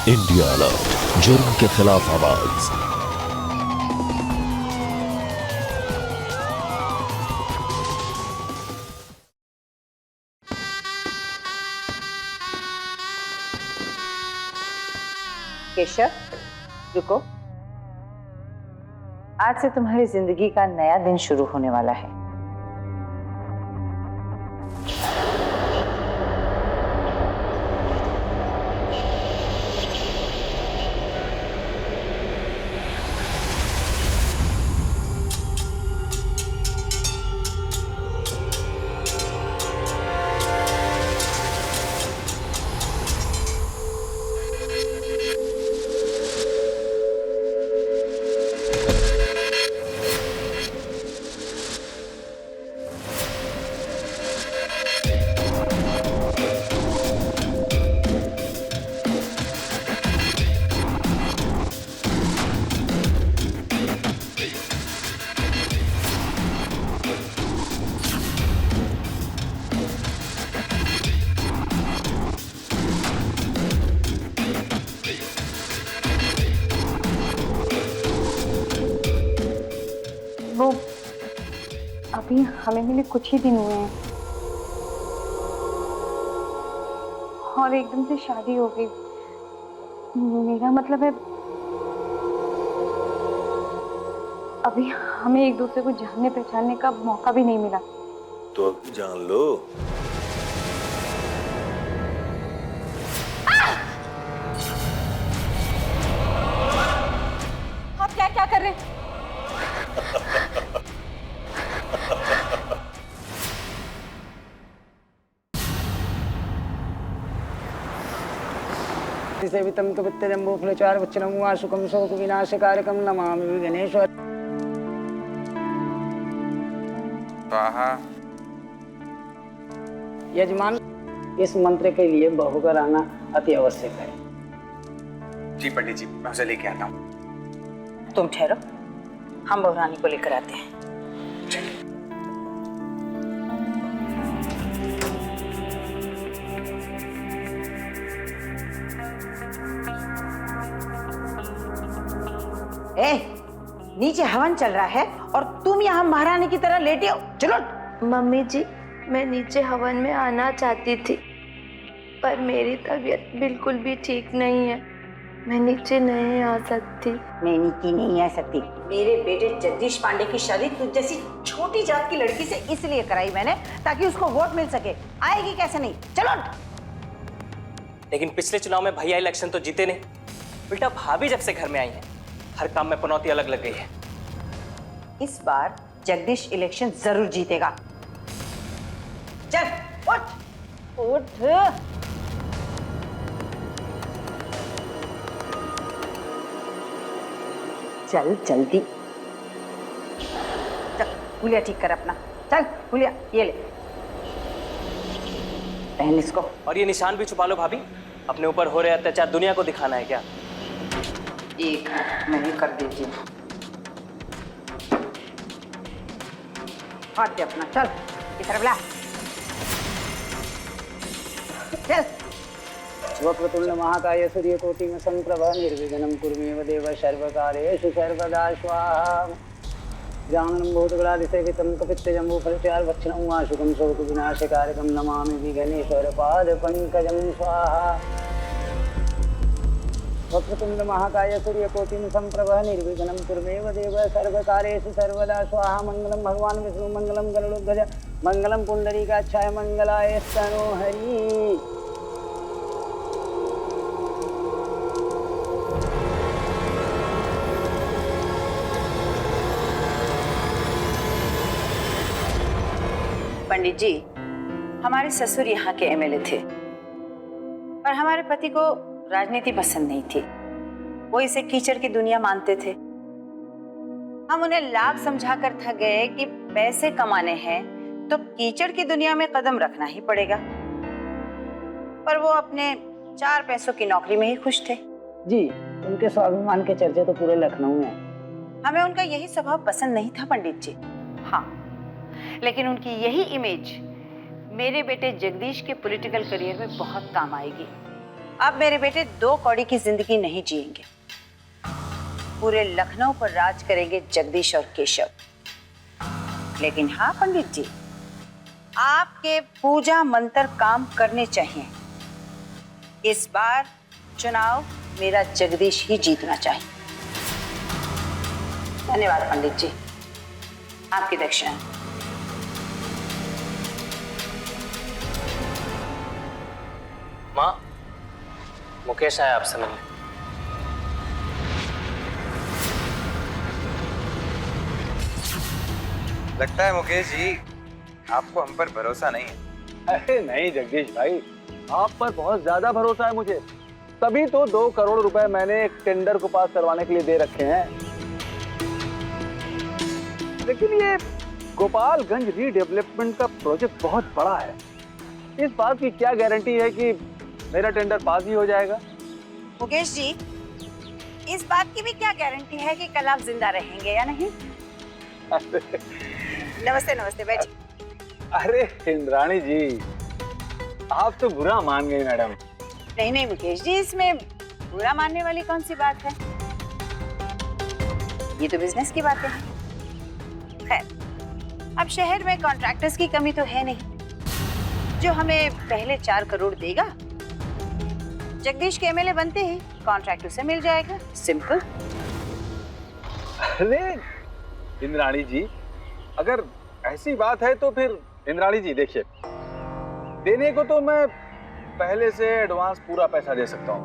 India alert, जुर्म के खिलाफ आवाज। केशव, रुको। आज से तुम्हारी जिंदगी का नया दिन शुरू होने वाला है। वो अभी हमें मिले कुछ ही दिन हुए हैं और एकदम से शादी हो गई। मेरा मतलब है अभी हमें एक दूसरे को जानने पहचानने का मौका भी नहीं मिला। तो अब जान लो। आप क्या क्या कर रहे हैं? सेवितं कपित्तजम्बूफलचारुवच्चनं वासुकं शोकविनाशकारकं नमामि गणेश्वर। स्वाहा। यजमान, इस मंत्र के लिए बहू का रहना अति आवश्यक है। जी पंडित जी, मैं उसे लेके आता हूँ। तुम ठहरो, हम बहुरानी को लेकर आते हैं। ए, नीचे हवन चल रहा है और तुम यहाँ महारानी की तरह लेटे हो। चलो। मम्मी जी, मैं नीचे हवन में आना चाहती थी पर मेरी तबीयत बिल्कुल भी ठीक नहीं है, मैं नीचे नहीं आ सकती। मैं नीचे नहीं आ सकती। मेरे बेटे जगदीश पांडे की शादी तुझ जैसी छोटी जात की लड़की से इसलिए कराई मैंने ताकि उसको वोट मिल सके। आएगी कैसे नहीं। चलो। लेकिन पिछले चुनाव में भैया इलेक्शन तो जीते नहीं, उल्टा भाभी जब से घर में आई है हर काम में पनौती अलग लग गई है। इस बार जगदीश इलेक्शन जरूर जीतेगा। चल उठ उठ। चल जल्दी चल। गुलिया ठीक कर अपना। चल गुलिया, ये ले पहन इसको। और ये निशान भी छुपा लो भाभी, अपने ऊपर हो रहे अत्याचार दुनिया को दिखाना है क्या? एक मैं ही कर देती हूँ। हट दे अपना। चल इधर बुला। चल। वक्रतुंड महाकाय सूर्यकोटिं संप्रभ निर्विघ्नं कुरुमेव देव सर्वकार्येषु सर्वदा स्वाहा। जाननं भूतगणादिसेवितं कपित्तजम्बूफलचारुभक्षणं वासुकं शोकविनाशकारकं नमामि गणेश्वरपादपङ्कजं स्वाहा। वक्रतुंड महाकाय सूर्यकोटिं संप्रभ निर्विघ्नं कुरुमेव देव सर्वकार्येषु सर्वदा स्वाहा। मंगलम भगवान विष्णु मंगलम गरुड़ध्वज मंगलम पुंडरीकाक्षाय मंगलाय तनोहरि। पंडित जी, हमारे ससुर यहाँ के एमएलए थे पर हमारे पति को राजनीति पसंद नहीं थी। वो इसे कीचड़ की दुनिया मानते थे। हम उन्हें लाख समझाकर थक गए कि पैसे कमाने हैं तो कीचड़ की दुनिया में कदम रखना ही पड़ेगा, पर वो अपने 4 पैसों की नौकरी में ही खुश थे। जी, उनके स्वाभिमान के चर्चे तो पूरे लखनऊ में। हमें उनका यही स्वभाव पसंद नहीं था पंडित जी। हाँ, लेकिन उनकी यही इमेज मेरे बेटे जगदीश के पॉलिटिकल करियर में बहुत काम आएगी। अब मेरे बेटे 2 कौड़ी की जिंदगी नहीं जिएंगे। पूरे लखनऊ पर राज करेंगे जगदीश और केशव। लेकिन हाँ पंडित जी, आपके पूजा मंत्र काम करने चाहिए। इस बार चुनाव मेरा जगदीश ही जीतना चाहिए। धन्यवाद पंडित जी, आपकी दक्षिणा। माँ, मुकेश आया आपसे मिलने। लगता है मुकेश जी आपको हम पर भरोसा नहीं है। अरे नहीं जगदीश भाई, आप पर बहुत ज्यादा भरोसा है मुझे, तभी तो 2 करोड़ रुपए मैंने एक टेंडर को पास करवाने के लिए दे रखे हैं। लेकिन ये गोपालगंज रीडेवलपमेंट का प्रोजेक्ट बहुत बड़ा है। इस बात की क्या गारंटी है कि मेरा टेंडर पास ही हो जाएगा? मुकेश जी, इस बात की भी क्या गारंटी है कि कल आप जिंदा रहेंगे या नहीं? नमस्ते नमस्ते, बैठिए। अरे इंद्राणी जी, आप तो बुरा मान गई मैडम। नहीं नहीं मुकेश जी, इसमें बुरा मानने वाली कौन सी बात है? ये तो बिजनेस की बातें हैं। खैर, अब शहर में कॉन्ट्रैक्टर्स की कमी तो है नहीं जो हमें पहले 4 करोड़ देगा। जगदीश के एमएलए बनते ही कॉन्ट्रैक्ट उसे मिल जाएगा, सिंपल। अरे इंद्राणी जी, अगर ऐसी बात है तो फिर इंद्राणी जी देखिए, देने को तो मैं पहले से एडवांस पूरा पैसा दे सकता हूँ,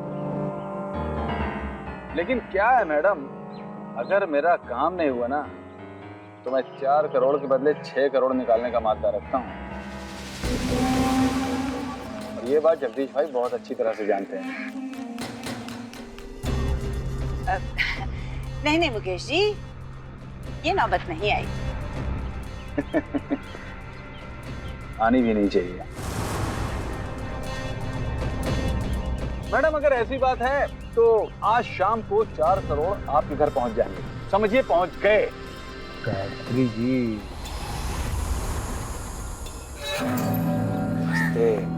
लेकिन क्या है मैडम, अगर मेरा काम नहीं हुआ ना तो मैं 4 करोड़ के बदले 6 करोड़ निकालने का मादा रखता हूँ। और ये बात जगदीश भाई बहुत अच्छी तरह से जानते हैं। नहीं नहीं मुकेश जी, ये नौबत नहीं आई। आनी भी नहीं चाहिए। मैडम अगर ऐसी बात है तो आज शाम को 4 करोड़ आपके घर पहुंच जाएंगे, समझिए पहुंच गए। गायत्री जी नमस्ते।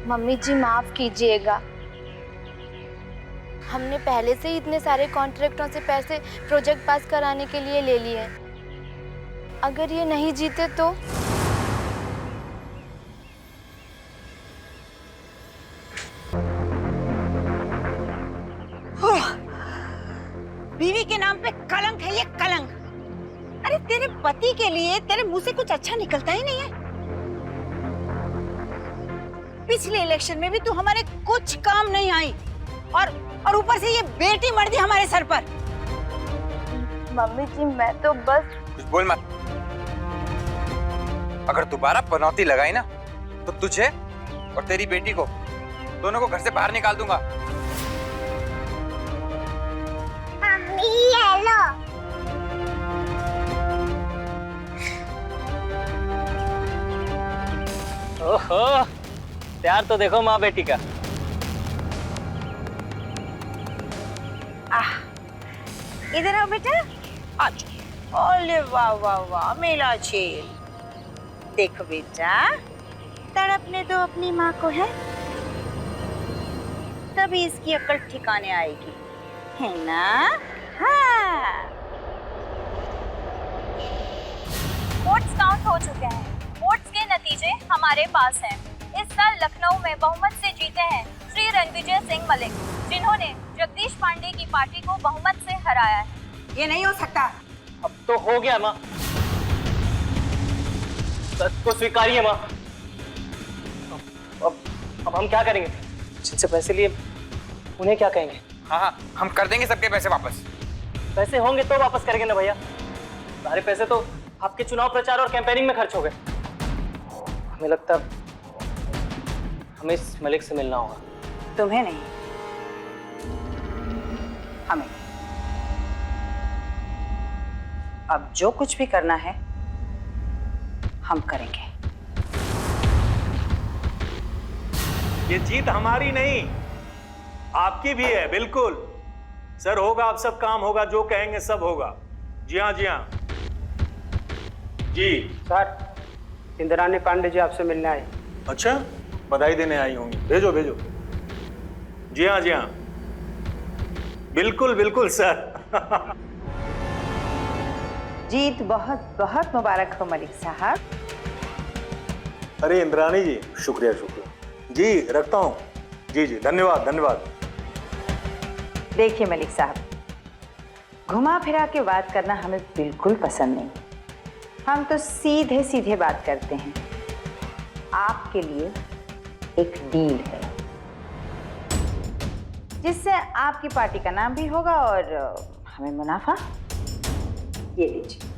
मम्मी जी माफ कीजिएगा, हमने पहले से ही इतने सारे कॉन्ट्रैक्टों से पैसे प्रोजेक्ट पास कराने के लिए ले लिए। अगर ये नहीं जीते तो बीवी के नाम पे कलंक है ये, कलंक। अरे तेरे पति के लिए तेरे मुंह से कुछ अच्छा निकलता ही नहीं है। पिछले इलेक्शन में भी तू हमारे कुछ काम नहीं आई, और ऊपर से ये बेटी मर दी हमारे सर पर। मम्मी जी मैं तो बस। कुछ बोल मत। अगर दोबारा पनौती लगाई ना तो तुझे और तेरी बेटी को दोनों को घर से बाहर निकाल दूंगा। ओहो, प्यार तो देखो माँ बेटी का। इधर आओ बेटा, आज। ओले वाह वाह वाह मेला छेल। देखो बेटा, तड़पने दो अपनी माँ को, है तभी इसकी अक्ल ठिकाने आएगी, है ना? हाँ। वोट्स काउंट हो चुके हैं। वोट्स के नतीजे हमारे पास हैं। इस साल लखनऊ में बहुमत से जीते हैं श्री रणविजय सिंह मलिक, जिन्होंने जगदीश पांडे की पार्टी को बहुमत से हराया है। ये नहीं हो सकता। अब तो हो गया माँ, सच को स्वीकारिए माँ। अब हम क्या करेंगे? जिनसे पैसे लिए उन्हें क्या कहेंगे? हाँ, हम कर देंगे सबके पैसे वापस। पैसे होंगे तो वापस करेंगे ना भैया। सारे पैसे तो आपके चुनाव प्रचार और कैंपेनिंग में खर्च हो गए। हमें लगता है हमें इस मलिक से मिलना होगा। तुम्हें नहीं, हमें। अब जो कुछ भी करना है हम करेंगे। ये जीत हमारी नहीं, आपकी भी है। बिल्कुल सर, होगा अब सब काम होगा, जो कहेंगे सब होगा। जी हाँ, जी हाँ जी। सर, इंद्राणी पांडे जी आपसे मिलने आए। अच्छा, बधाई देने आई होंगी, भेजो भेजो। जी हाँ, जी हाँ, बिल्कुल बिल्कुल सर। जीत बहुत बहुत मुबारक हो मलिक साहब। अरे इंद्राणी जी, शुक्रिया शुक्रिया जी, रखता हूँ। जी जी, धन्यवाद धन्यवाद। देखिए मलिक साहब, घुमा फिरा के बात करना हमें बिल्कुल पसंद नहीं। हम तो सीधे सीधे बात करते हैं। आपके लिए एक डील है जिससे आपकी पार्टी का नाम भी होगा और हमें मुनाफा। ये लीजिए।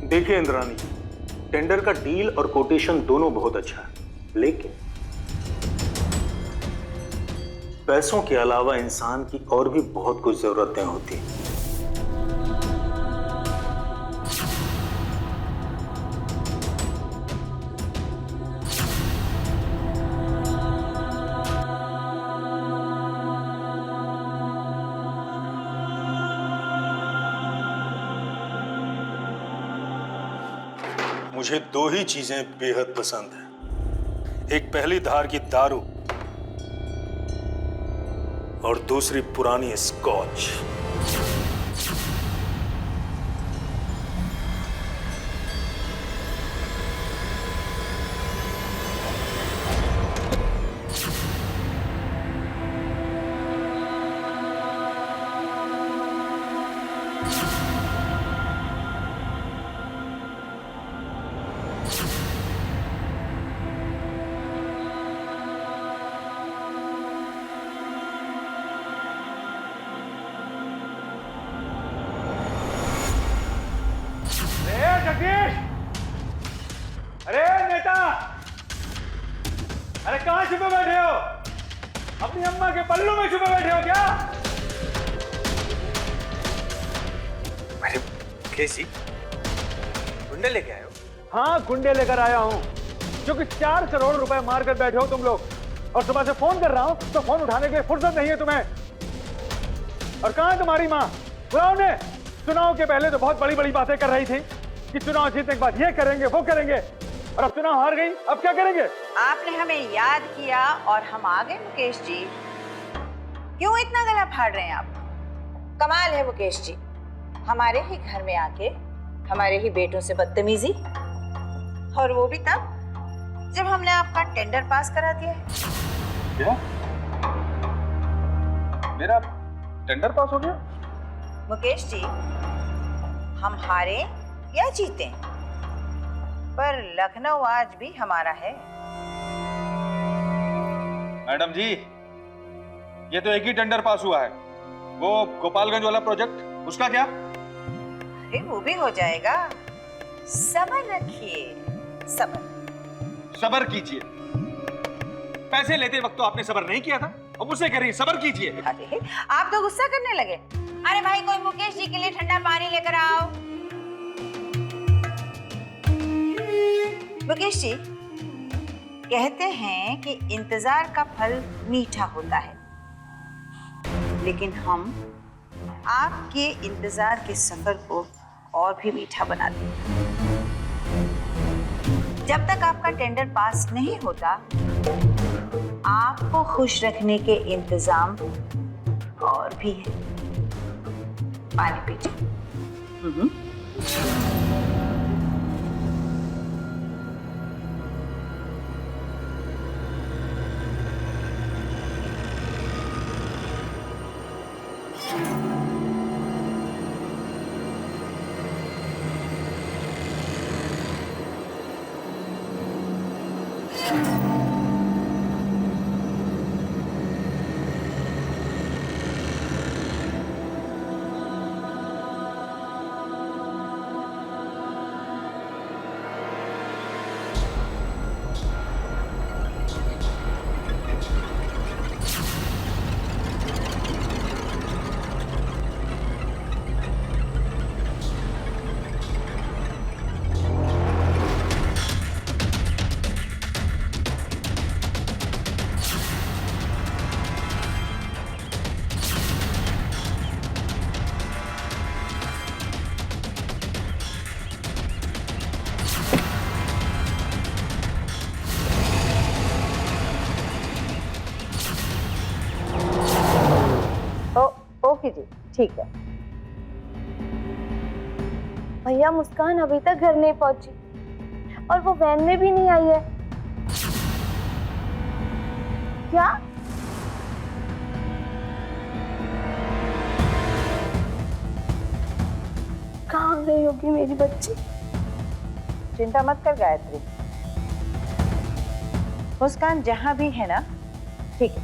देखिए इंद्राणी, टेंडर का डील और कोटेशन दोनों बहुत अच्छा है, लेकिन पैसों के अलावा इंसान की और भी बहुत कुछ जरूरतें होती हैं। मुझे दो ही चीजें बेहद पसंद हैं, एक पहली धार की दारू और दूसरी पुरानी स्कॉच। जगदीश, अरे नेता, अरे कहां छुपे बैठे हो? अपनी अम्मा के पल्लू में छुपे बैठे हो क्या? अरे केसी, गुंडे लेके आए हो? हाँ, गुंडे लेकर आया हूं, जो कि 4 करोड़ रुपए मार कर बैठे हो तुम लोग। और सुबह से फोन कर रहा हूं तो फोन उठाने के लिए फुर्सत नहीं है तुम्हें। और कहां है तुम्हारी माँ? बुलाओ ने। चुनाव के पहले तो बहुत बड़ी बड़ी बातें कर रही थी कि चुनाव जीतने के बाद ये करेंगे वो करेंगे, और अब चुनाव हार गई, अब क्या करेंगे? आपने हमें याद किया और हम आ गए। मुकेश जी, क्यों इतना गला फाड़ रहे हैं आप? कमाल है मुकेश जी, हमारे ही घर में आके हमारे ही बेटों से बदतमीजी, और वो भी तब जब हमने आपका टेंडर पास करा दिया है। क्या? मेरा टेंडर पास हो गया? मुकेश जी, हम हारे या जीते, पर लखनऊ आज भी हमारा है। मैडम जी, ये तो एक ही टेंडर पास हुआ है, वो गोपालगंज वाला प्रोजेक्ट, उसका क्या? अरे वो भी हो जाएगा, सब्र रखिए, सब्र। सब्र कीजिए। पैसे लेते वक्त तो आपने सब्र नहीं किया था, अब मुझसे कह रही सब्र कीजिए। अरे आप तो गुस्सा करने लगे। अरे भाई, कोई मुकेश जी के लिए ठंडा पानी लेकर आओ। मुकेश जी, कहते हैं कि इंतजार का फल मीठा होता है, लेकिन हम आपके इंतजार के सफर को और भी मीठा बना देंगे। जब तक आपका टेंडर पास नहीं होता, आपको खुश रखने के इंतजाम और भी है। पानी पीजिए। ठीक है। भैया मुस्कान अभी तक घर नहीं पहुंची और वो वैन में भी नहीं आई है। क्या? कहाँ गई होगी मेरी बच्ची? चिंता मत कर गायत्री, मुस्कान जहां भी है ना, ठीक है।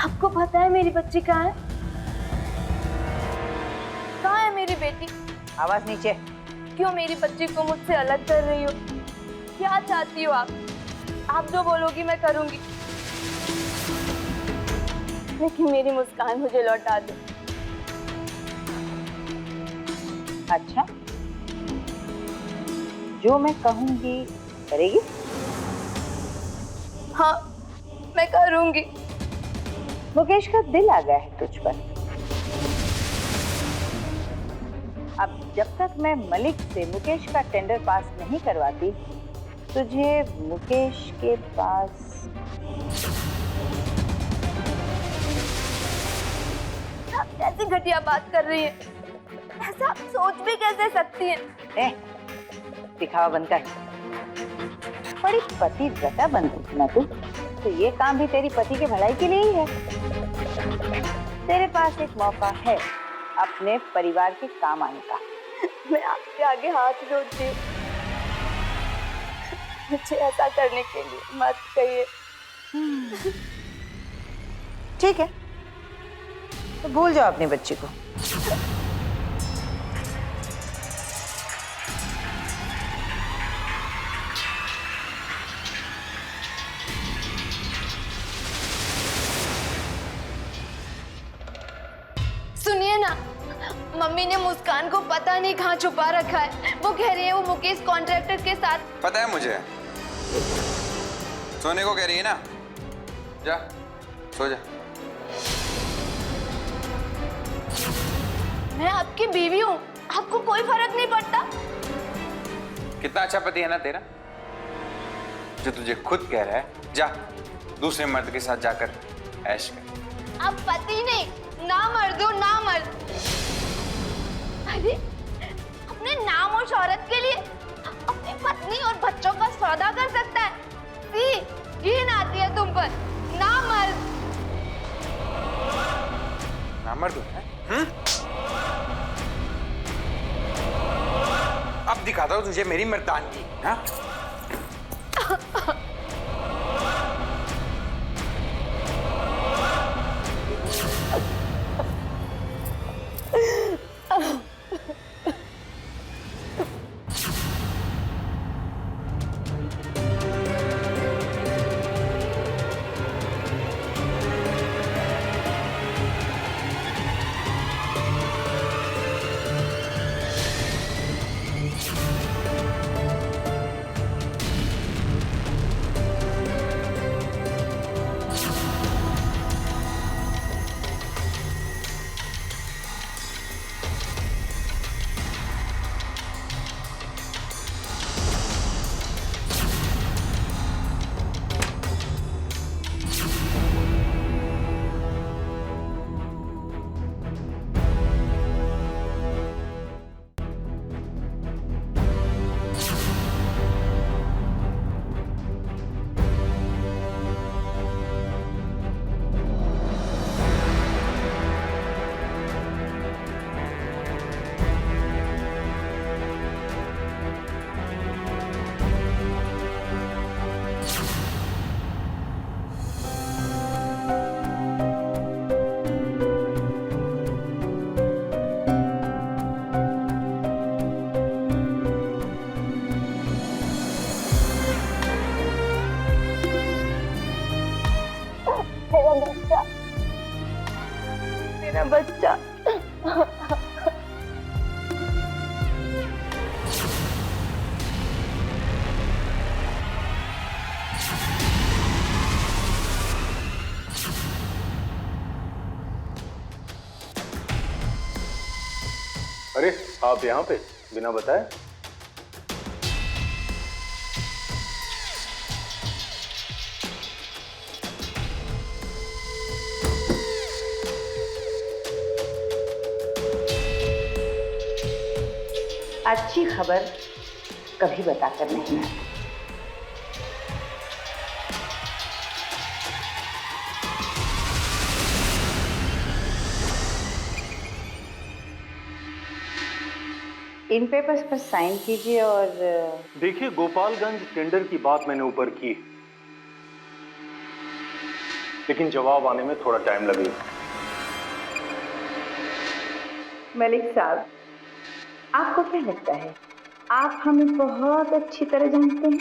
आपको पता है मेरी बच्ची कहाँ है? कहाँ है मेरी बेटी? आवाज नीचे। क्यों मेरी बच्ची को मुझसे अलग कर रही हो? क्या चाहती हो आप? आप जो बोलोगी मैं करूंगी, लेकिन मेरी मुस्कान मुझे लौटा दो। अच्छा, जो मैं कहूंगी करेगी? हाँ, मैं करूंगी। मुकेश का दिल आ गया है तुझ पर। अब जब तक मैं मलिक से मुकेश का टेंडर पास नहीं करवाती, तुझे मुकेश के पास। आप कैसी घटिया बात कर रही हैं? ऐसा आप सोच भी कैसे सकती हैं? दिखावा बंद कर। बड़ी पतिव्रता बन गई ना तू, तो ये काम भी तेरी पति के भलाई के लिए ही है। तेरे पास एक मौका है अपने परिवार के काम आने का। मैं आपके आगे हाथ जोड़ती हूँ, मुझे ऐसा करने के लिए मत कहिए। ठीक है, तो भूल जाओ अपनी बच्ची को। सुनिए ना, मम्मी ने मुस्कान को पता नहीं कहाँ छुपा रखा है। वो कह रही है वो मुकेश कॉन्ट्रैक्टर के साथ। पता है मुझे, सोने को कह रही है ना, जा सो जा। मैं आपकी बीवी हूँ, आपको कोई फर्क नहीं पड़ता? कितना अच्छा पति है ना तेरा, जो तुझे खुद कह रहा है जा दूसरे मर्द के साथ जाकर ऐश कर। आप पति नहीं, ना मर्द हो, ना मर्द। अरे अपने नाम और शोहरत के लिए अपनी पत्नी और बच्चों का सौदा कर सकता है। घिन आती है तुम पर, ना मर्द। ना मर्द है? अब दिखाता हूँ तुझे मेरी मर्दानगी। हाँ? मेरा बच्चा। अरे आप यहाँ पे बिना बताए? अच्छी खबर कभी बताकर नहीं आती। इन पेपर्स पर साइन कीजिए और देखिए, गोपालगंज टेंडर की बात मैंने ऊपर की, लेकिन जवाब आने में थोड़ा टाइम लगेगा। मलिक साहब, आपको क्या लगता है आप हमें बहुत अच्छी तरह जानते हैं?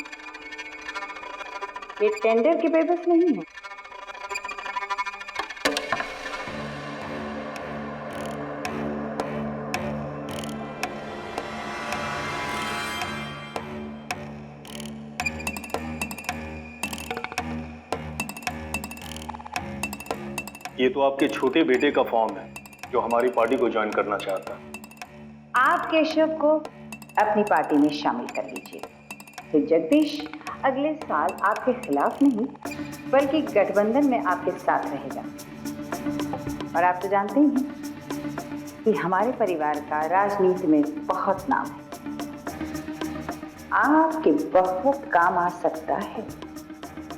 ये टेंडर के पेपर्स नहीं है। ये तो आपके छोटे बेटे का फॉर्म है जो हमारी पार्टी को ज्वाइन करना चाहता है। आप केशव को अपनी पार्टी में शामिल कर लीजिए, तो जगदीश अगले साल आपके खिलाफ नहीं बल्कि गठबंधन में आपके साथ रहेगा। और आप तो जानते ही हैं कि हमारे परिवार का राजनीति में बहुत नाम है, आपके बहुत काम आ सकता है।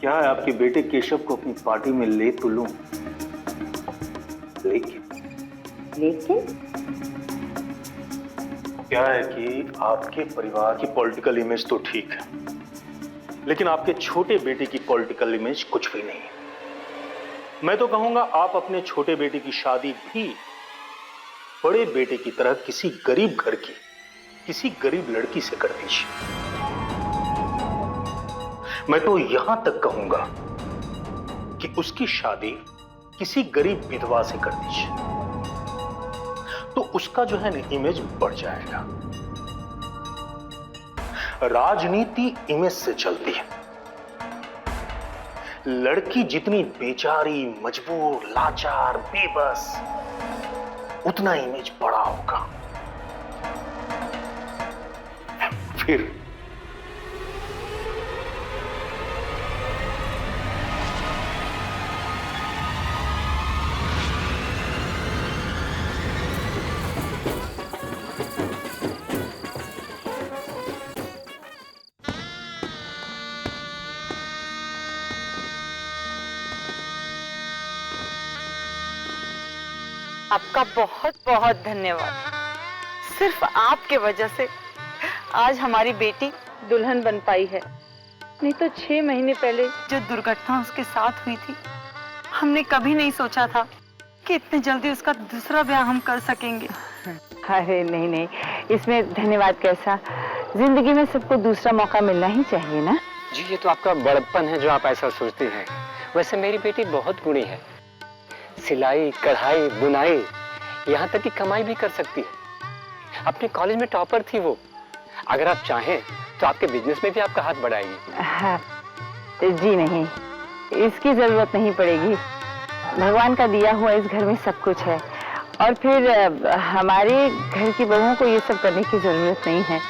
क्या है, आपके बेटे केशव को अपनी पार्टी में ले तो लूं, लेकिन क्या है कि आपके परिवार की पॉलिटिकल इमेज तो ठीक है, लेकिन आपके छोटे बेटे की पॉलिटिकल इमेज कुछ भी नहीं है। मैं तो कहूंगा आप अपने छोटे बेटे की शादी भी बड़े बेटे की तरह किसी गरीब घर की किसी गरीब लड़की से कर दीजिए। मैं तो यहां तक कहूंगा कि उसकी शादी किसी गरीब विधवा से कर दीजिए, तो उसका जो है ना इमेज बढ़ जाएगा। राजनीति इमेज से चलती है। लड़की जितनी बेचारी, मजबूर, लाचार, बेबस, उतना इमेज बड़ा होगा। फिर आपका बहुत बहुत धन्यवाद। सिर्फ आपके वजह से आज हमारी बेटी दुल्हन बन पाई है। नहीं तो 6 महीने पहले जो दुर्घटना उसके साथ हुई थी, हमने कभी नहीं सोचा था कि इतने जल्दी उसका दूसरा ब्याह हम कर सकेंगे। अरे नहीं नहीं, इसमें धन्यवाद कैसा, जिंदगी में सबको दूसरा मौका मिलना ही चाहिए ना। जी, ये तो आपका बड़प्पन है जो आप ऐसा सोचती हैं। वैसे मेरी बेटी बहुत गुणी है, सिलाई, कढ़ाई, बुनाई, यहाँ तक कि कमाई भी कर सकती है। अपने कॉलेज में टॉपर थी वो। अगर आप चाहें तो आपके बिजनेस में भी आपका हाथ बढ़ाएगी। हाँ, जी नहीं, इसकी जरूरत नहीं पड़ेगी। भगवान का दिया हुआ इस घर में सब कुछ है, और फिर हमारे घर की बहुओं को ये सब करने की जरूरत नहीं है।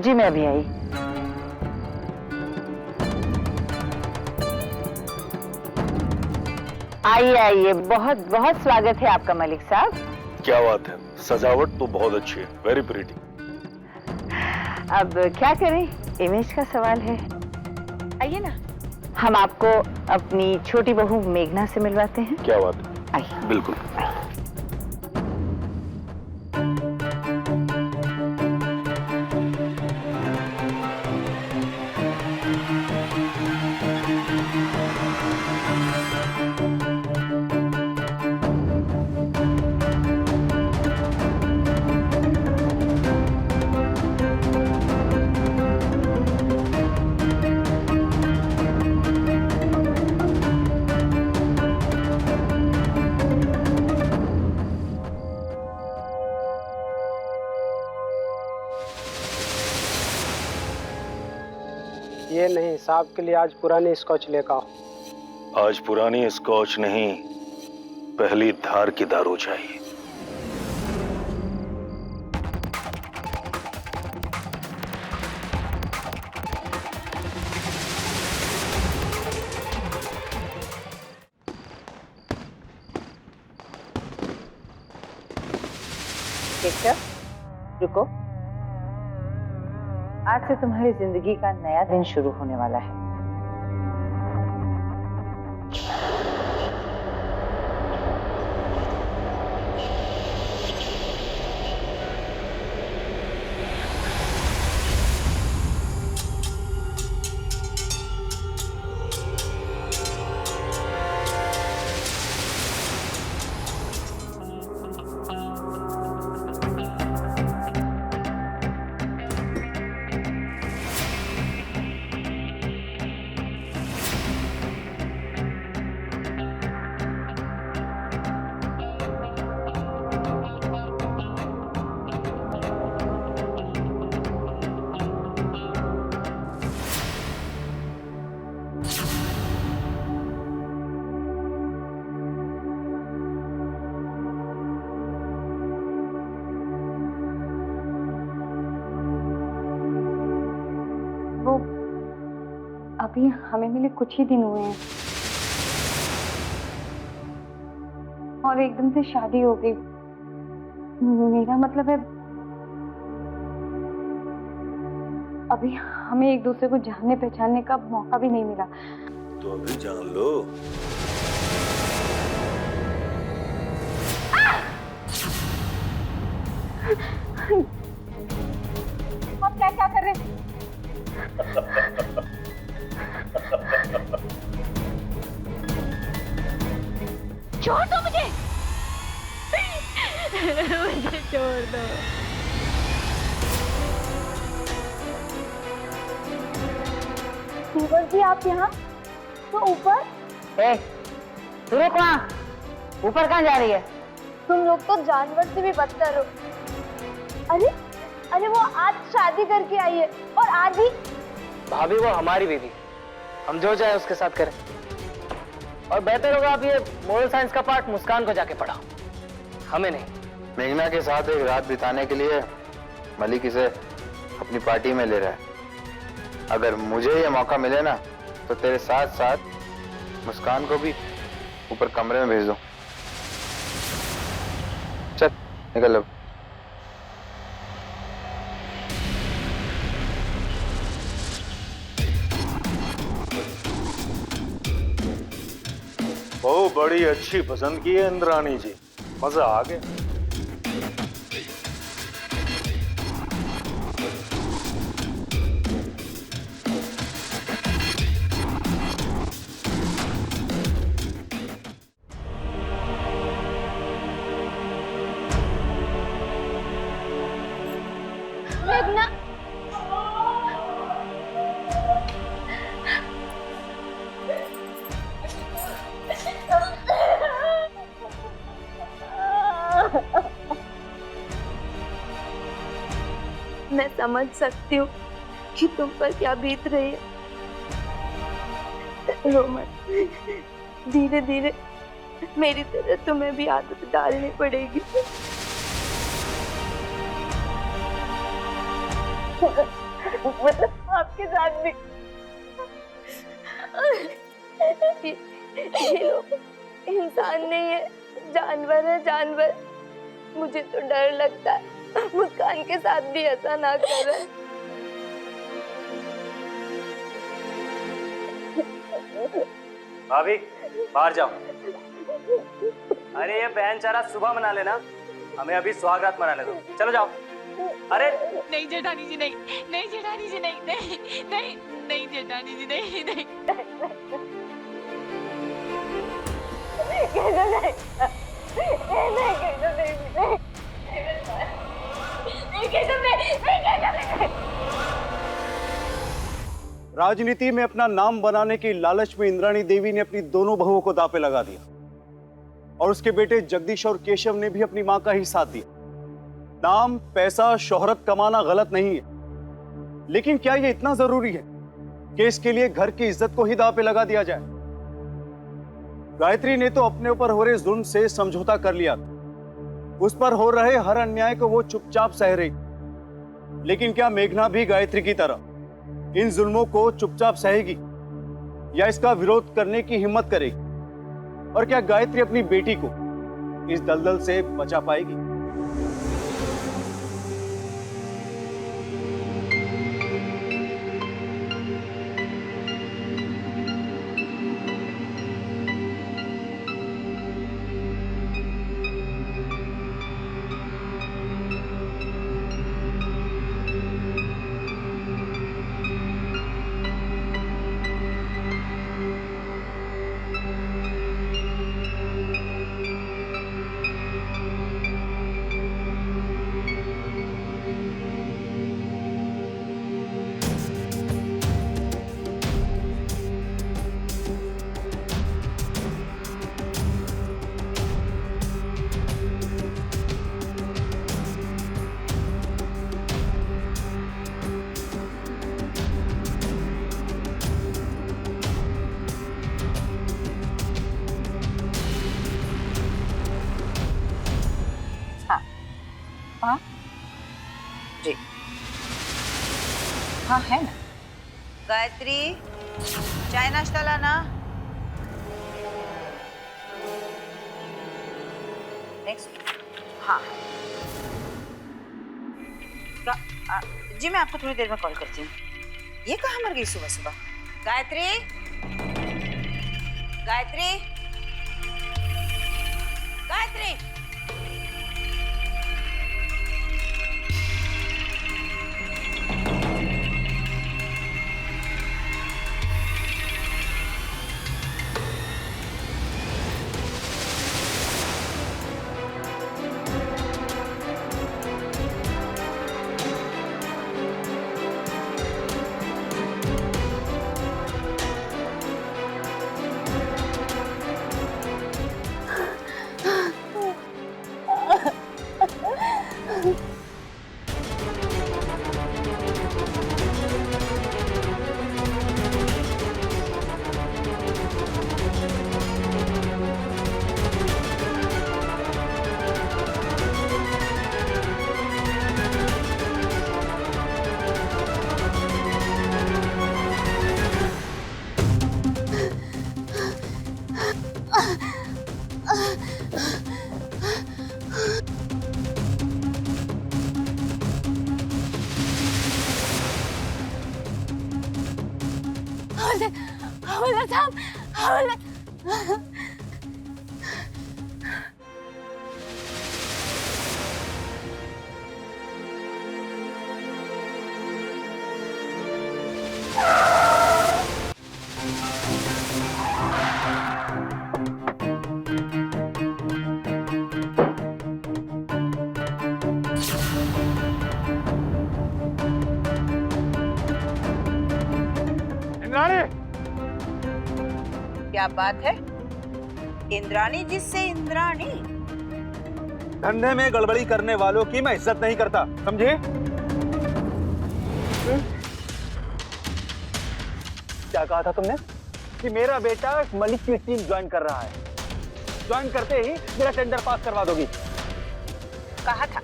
जी मैं अभी आई। आइए आइए, बहुत बहुत स्वागत है आपका मलिक साहब। क्या बात है, सजावट तो बहुत अच्छी है, वेरी प्रीटी। अब क्या करें, इमेज का सवाल है। आइए ना, हम आपको अपनी छोटी बहू मेघना से मिलवाते हैं। क्या बात है, आइए। बिल्कुल। ये नहीं, साहब के लिए आज पुरानी स्कॉच लेकर आओ। आज पुरानी स्कॉच नहीं, पहली धार की दारू चाहिए। रुको, आज से तुम्हारी जिंदगी का नया दिन शुरू होने वाला है। अभी हमें मिले कुछ ही दिन हुए हैं और एकदम से शादी हो गई। मेरा मतलब है अभी हमें एक दूसरे को जानने पहचानने का मौका भी नहीं मिला। तो अभी जान लो। आप क्या क्या कर रहे हैं? छोड़ दो मुझे। मुझे छोड़ दो। ऊपर जी आप यहाँ तो ऊपर? तू रुक वहाँ, ऊपर कहाँ जा रही है? तुम लोग तो जानवर से भी बदतर हो। अरे अरे वो आज शादी करके आई है और आज ही। भाभी वो हमारी बीवी, हम जो चाहे उसके साथ करें। और बेहतर होगा आप ये मोरल साइंस का पार्ट मुस्कान को जाके पढ़ाओ, हमें नहीं। मेघना के साथ एक रात बिताने के लिए मलिक इसे अपनी पार्टी में ले रहा है। अगर मुझे ये मौका मिले ना तो तेरे साथ साथ मुस्कान को भी ऊपर कमरे में भेज दो। चल निकल अब। बहू बड़ी अच्छी पसंद की है इंद्राणी जी, मजा आ गया। मेघना, मैं समझ सकती हूँ कि तुम पर क्या बीत रही है। रो मत, धीरे धीरे मेरी तरह तुम्हें भी आदत डालनी पड़ेगी। मतलब आपके साथ भी ये लोग इंसान नहीं है, जानवर है जानवर। मुझे तो डर लगता है मुस्कान के साथ भी ऐसा ना करें। भाभी बाहर जाओ। अरे ये बेचारा सुबह मना लेना, हमें अभी सुहागरात मनाने दो। चलो जाओ। अरे नहीं जेठानी जी, नहीं नहीं जेठानी जी, नहीं नहीं नहीं नहीं जेठानी जी, नहीं नहीं राजनीति में अपना नाम बनाने की लालच में इंद्राणी देवी ने अपनी दोनों बहुओं को दांव पे लगा दिया और उसके बेटे जगदीश और केशव ने भी अपनी मां का ही साथ दिया। नाम, पैसा, शोहरत कमाना गलत नहीं है, लेकिन क्या यह इतना जरूरी है कि इसके लिए घर की इज्जत को ही दांव पे लगा दिया जाए? गायत्री ने तो अपने ऊपर हो रहे जुल्म से समझौता कर लिया था। उस पर हो रहे हर अन्याय को वो चुपचाप सह रही, लेकिन क्या मेघना भी गायत्री की तरह इन जुल्मों को चुपचाप सहेगी या इसका विरोध करने की हिम्मत करेगी? और क्या गायत्री अपनी बेटी को इस दलदल से बचा पाएगी? हाँ है ना। गायत्री, चाय नाश्ता लाना। नेक्स्ट। हाँ जी, मैं आपको थोड़ी देर में कॉल करती हूँ। ये कहाँ मर गई सुबह सुबह? गायत्री, गायत्री, गायत्री। हवलदार साहब, हवलदार। क्या बात है? इंद्राणी जिससे इंद्राणी? धंधे में गड़बड़ी करने वालों की मैं इज्जत नहीं करता, समझे? क्या कहा था तुमने? कि मेरा बेटा मलिक की टीम ज्वाइन कर रहा है। ज्वाइन करते ही मेरा टेंडर पास करवा दोगी। कहा था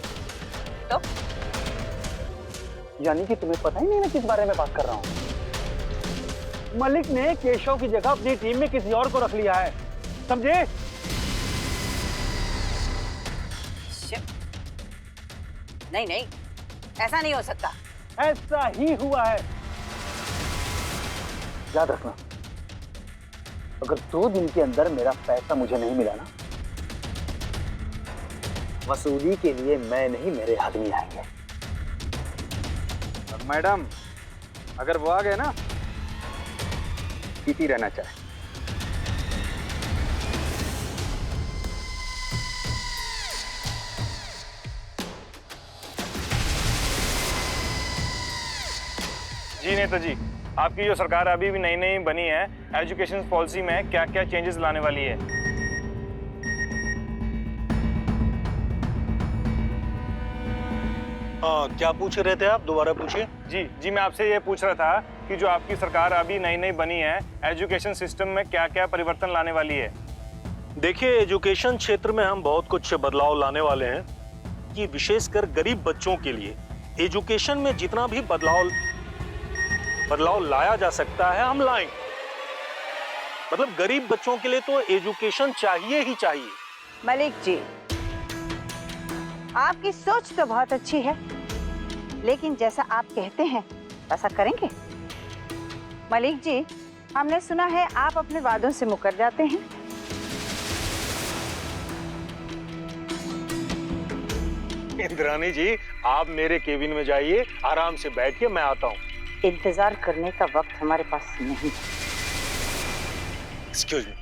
तो? यानी कि तुम्हें पता ही नहीं मैं किस बारे में बात कर रहा हूँ। मलिक ने केशव की जगह अपनी टीम में किसी और को रख लिया है, समझे? नहीं नहीं, ऐसा नहीं हो सकता। ऐसा ही हुआ है। याद रखना, अगर 2 दिन के अंदर मेरा पैसा मुझे नहीं मिला ना, वसूली के लिए मैं नहीं, मेरे आदमी आएंगे। और मैडम, अगर वो आ गए ना, पीती रहना चाहिए। जी नेताजी, आपकी जो सरकार अभी भी नई नई बनी है, एजुकेशन पॉलिसी में क्या क्या चेंजेस लाने वाली है? क्या पूछ रहे थे आप? दोबारा पूछिए। जी, मैं आपसे ये पूछ रहा था कि जो आपकी सरकार अभी नई नई बनी है, एजुकेशन सिस्टम में क्या क्या परिवर्तन लाने वाली है? देखिए, एजुकेशन क्षेत्र में हम बहुत कुछ बदलाव लाने वाले हैं कि विशेषकर गरीब बच्चों के लिए एजुकेशन में जितना भी बदलाव लाया जा सकता है हम लाएंगे। मतलब गरीब बच्चों के लिए तो एजुकेशन चाहिए ही चाहिए। मलिक जी, आपकी सोच तो बहुत अच्छी है, लेकिन जैसा आप कहते हैं ऐसा करेंगे? मलिक जी, हमने सुना है आप अपने वादों से मुकर जाते हैं। इंद्राणी जी, आप मेरे केबिन में जाइए, आराम से बैठिए, मैं आता हूँ। इंतजार करने का वक्त हमारे पास नहीं है। Excuse me.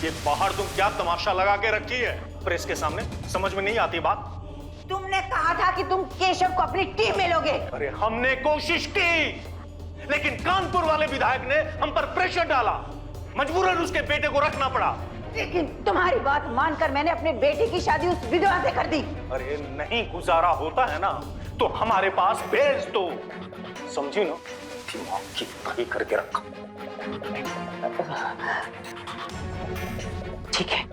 ये बाहर तुम क्या तमाशा लगा के रखी है प्रेस के सामने? समझ में नहीं आती बात? तुमने कहा था कि तुम केशव को अपनी टीम में लोगे। अरे हमने कोशिश की, लेकिन कानपुर वाले विधायक ने हम पर प्रेशर डाला, मजबूरन उसके बेटे को रखना पड़ा। लेकिन तुम्हारी बात मानकर मैंने अपनी बेटी की शादी उस विधवा से कर दी। अरे नहीं गुजारा होता है ना तो हमारे पास भेज दो, समझी ना? दिमाग की दही करके रखा। ठीक है,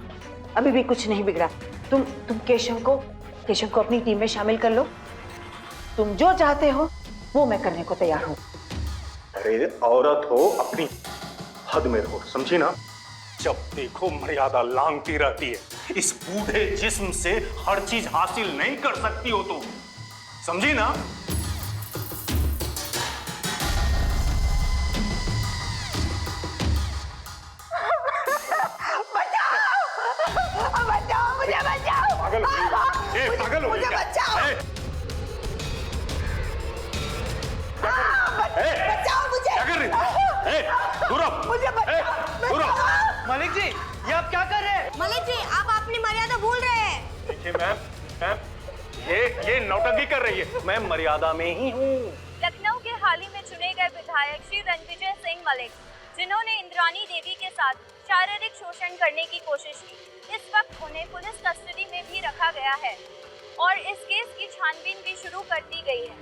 अभी भी कुछ नहीं बिगड़ा। तुम केशव को केशव को अपनी टीम में शामिल कर लो। तुम जो चाहते हो वो मैं करने को तैयार हूँ। अरे औरत हो, अपनी हद में रहो, समझी ना? जब देखो मर्यादा लांघती रहती है। इस बूढ़े जिस्म से हर चीज हासिल नहीं कर सकती हो तुम, समझी ना? पागल हो गई क्या? क्या कर रही हो? मलिक जी, ये आप क्या कर रहे हैं? मलिक जी, आप अपनी मर्यादा भूल रहे हैं। देखिए मैम, ये नौटंकी कर रही है। मैं मर्यादा में ही हूँ। लखनऊ के हाल ही में चुने गए विधायक श्री रणविजय सिंह मलिक, जिन्होंने इंद्रानी देवी के साथ शारीरिक शोषण करने की कोशिश की, इस वक्त उन्हें पुलिस कस्टडी में भी रखा गया है और इस केस की छानबीन भी शुरू कर दी गई है।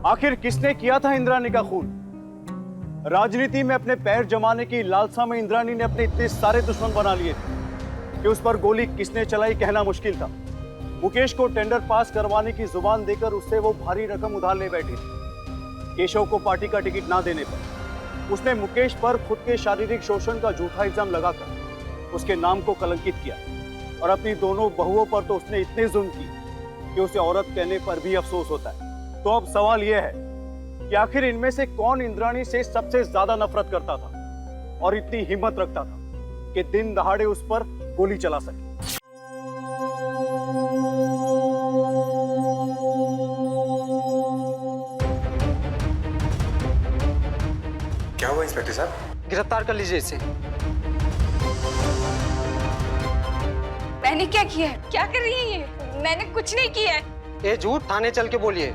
आखिर किसने किया था इंद्रानी का खून? राजनीति में अपने पैर जमाने की लालसा में इंद्रानी ने अपने इतने सारे दुश्मन बना लिए थे कि उस पर गोली किसने चलाई कहना मुश्किल था। मुकेश को टेंडर पास करवाने की जुबान देकर उससे वो भारी रकम उधार ले बैठी थी। केशव को पार्टी का टिकट ना देने पर उसने मुकेश पर खुद के शारीरिक शोषण का झूठा इल्जाम लगाकर उसके नाम को कलंकित किया और अपनी दोनों बहुओं पर तो उसने इतने जुल्म की कि उसे औरत कहने पर भी अफसोस होता है। तो अब सवाल यह है कि आखिर इनमें से कौन इंद्राणी से सबसे ज्यादा नफरत करता था और इतनी हिम्मत रखता था कि दिन दहाड़े उस पर गोली चला सके। क्या हुआ इंस्पेक्टर साहब? गिरफ्तार कर लीजिए इसे। मैंने क्या किया है? क्या कर रही है ये? मैंने कुछ नहीं किया है। ये झूठ थाने चल के बोलिए।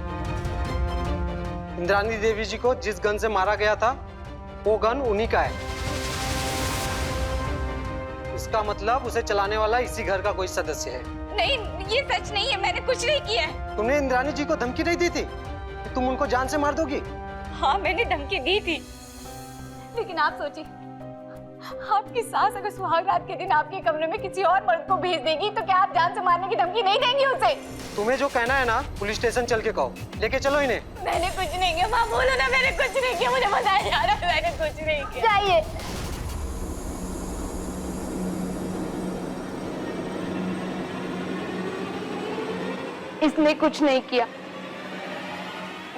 इंद्रानी देवी जी को जिस गन से मारा गया था वो गन उन्हीं का है। इसका मतलब उसे चलाने वाला इसी घर का कोई सदस्य है। नहीं, ये सच नहीं है। मैंने कुछ नहीं किया है। तुमने इंद्रानी जी को धमकी नहीं दी थी कि तुम उनको जान से मार दोगी? हाँ, मैंने धमकी दी थी, लेकिन आप सोचिए, आपकी सास अगर सुहाग रात के दिन आपके कमरे में किसी और मर्द को भेज देगी तो क्या आप जान से मारने की धमकी नहीं देंगी उसे? तुम्हें जो कहना है ना, पुलिस स्टेशन चल के कहो। लेके चलो इन्हें। मैंने कुछ नहीं किया। माँ बोलो ना, मैंने कुछ नहीं किया। मुझे बताया जा रहा है मैंने कुछ नहीं किया। जाइए। इसने कुछ नहीं किया।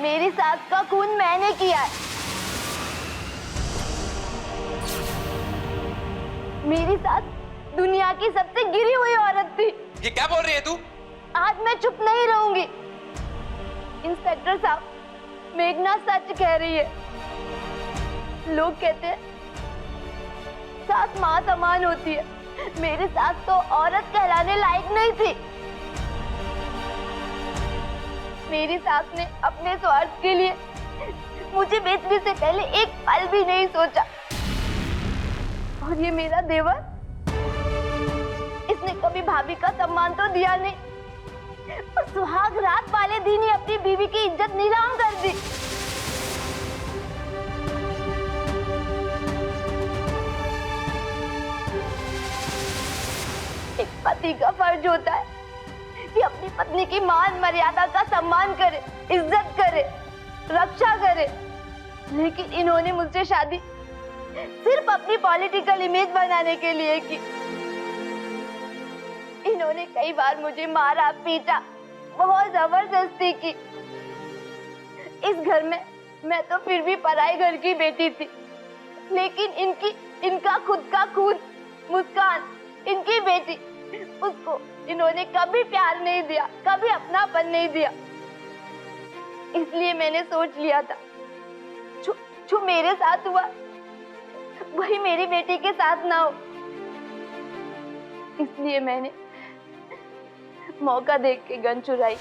मेरी सास का खून मैंने किया है। मेरी सास दुनिया की सबसे गिरी हुई औरत थी। ये क्या बोल रही है तू? आज मैं चुप नहीं रहूंगी। इंस्पेक्टर साहब, मेघना सच कह रही है। लोग कहते हैं सास माँ समान होती है। मेरी सास तो औरत कहलाने लायक नहीं थी। मेरी सास ने अपने स्वार्थ के लिए मुझे बेचने से पहले एक पल भी नहीं सोचा। और ये मेरा देवर, इसने कभी भाभी का सम्मान तो दिया नहीं और सुहाग रात वाले दिन ही अपनी बीवी की इज्जत नीलाम कर दी। एक पति का फर्ज होता है कि अपनी पत्नी की मान मर्यादा का सम्मान करे, इज्जत करे, रक्षा करे, लेकिन इन्होंने मुझसे शादी सिर्फ अपनी पॉलिटिकल इमेज बनाने के लिए की। इन्होंने कई बार मुझे मारा पीटा, बहुत जबरदस्ती की। इस घर में मैं तो फिर भी पराई घर की बेटी थी, लेकिन इनका खुद का खून, मुस्कान, इनकी बेटी, उसको इन्होंने कभी प्यार नहीं दिया, कभी अपनापन नहीं दिया। इसलिए मैंने सोच लिया था जो मेरे साथ हुआ वही मेरी बेटी के साथ ना हो। इसलिए मौका देख के गन चुराई।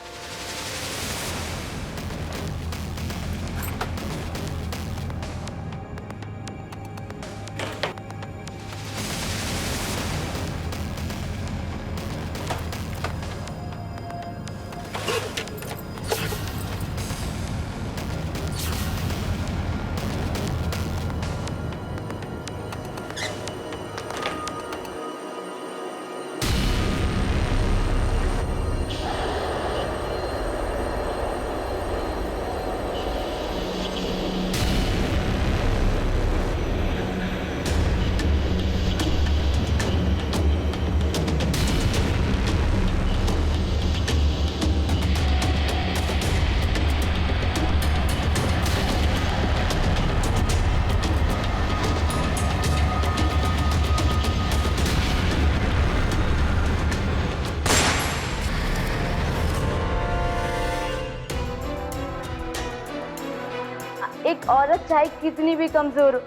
एक औरत चाहे कितनी भी कमजोर हो,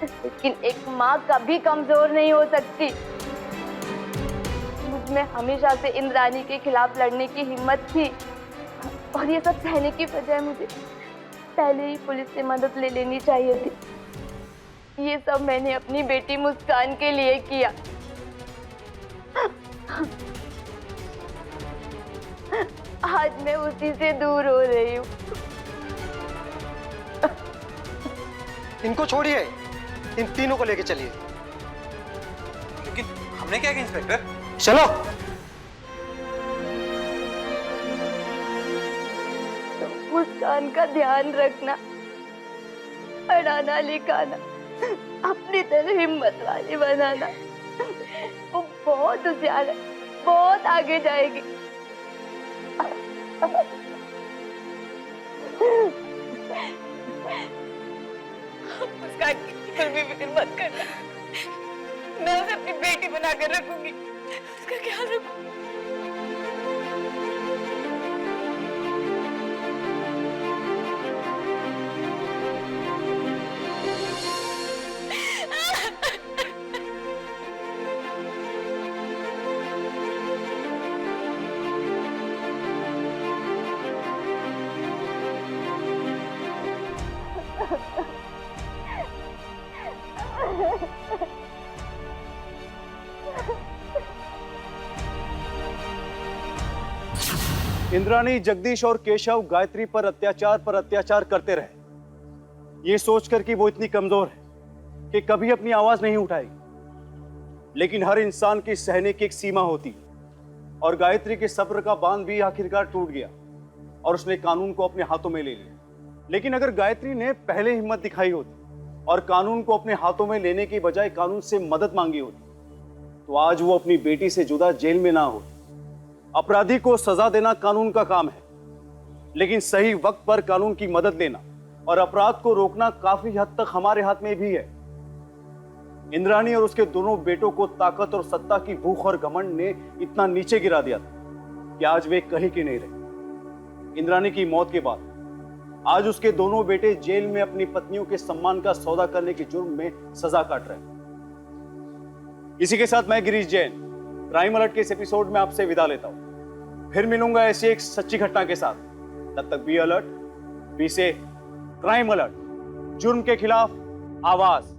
लेकिन एक माँ कभी कमजोर नहीं हो सकती। मुझ में हमेशा से इंद्राणी के खिलाफ लड़ने की हिम्मत थी, और ये सब सहने की बजाय मुझे पहले ही पुलिस से मदद ले लेनी चाहिए थी। ये सब मैंने अपनी बेटी मुस्कान के लिए किया। आज मैं उसी से दूर हो रही हूँ। इनको छोड़िए, इन तीनों को लेके चलिए। लेकिन हमने क्या किया इंस्पेक्टर? चलो। मुस्कान का ध्यान रखना, पढ़ाना लिखाना, अपनी तरह हिम्मत वाली बनाना। वो बहुत होशियार है, बहुत आगे जाएगी। मुस्कान की बिल्कुल भी फिक्र मत करना, मैं उसे अपनी बेटी बनाकर रखूंगी, उसका ख्याल रखूंगी। इंद्राणी, जगदीश और केशव गायत्री पर अत्याचार करते रहे, ये सोचकर कि वो इतनी कमजोर है कि कभी अपनी आवाज नहीं उठाएगी। लेकिन हर इंसान की सहने की एक सीमा होती है, और गायत्री के सब्र का बांध भी आखिरकार टूट गया और उसने कानून को अपने हाथों में ले लिया। लेकिन अगर गायत्री ने पहले हिम्मत दिखाई होती और कानून को अपने हाथों में लेने की बजाय कानून से मदद मांगी होती, तो आज वो अपनी बेटी से जुदा जेल में ना होती। अपराधी को सजा देना कानून का काम है, लेकिन सही वक्त पर कानून की मदद लेना और अपराध को रोकना काफी हद तक हमारे हाथ में भी है। इंद्राणी और उसके दोनों बेटों को ताकत और सत्ता की भूख और घमंड ने इतना नीचे गिरा दिया था कि आज वे कहीं के नहीं रहे। इंद्राणी की मौत के बाद आज उसके दोनों बेटे जेल में अपनी पत्नियों के सम्मान का सौदा करने के जुर्म में सजा काट रहे हैं। इसी के साथ मैं गिरीश जैन क्राइम अलर्ट के इस एपिसोड में आपसे विदा लेता हूं। फिर मिलूंगा ऐसी एक सच्ची घटना के साथ। तब तक बी अलर्ट, बी से क्राइम अलर्ट, जुर्म के खिलाफ आवाज।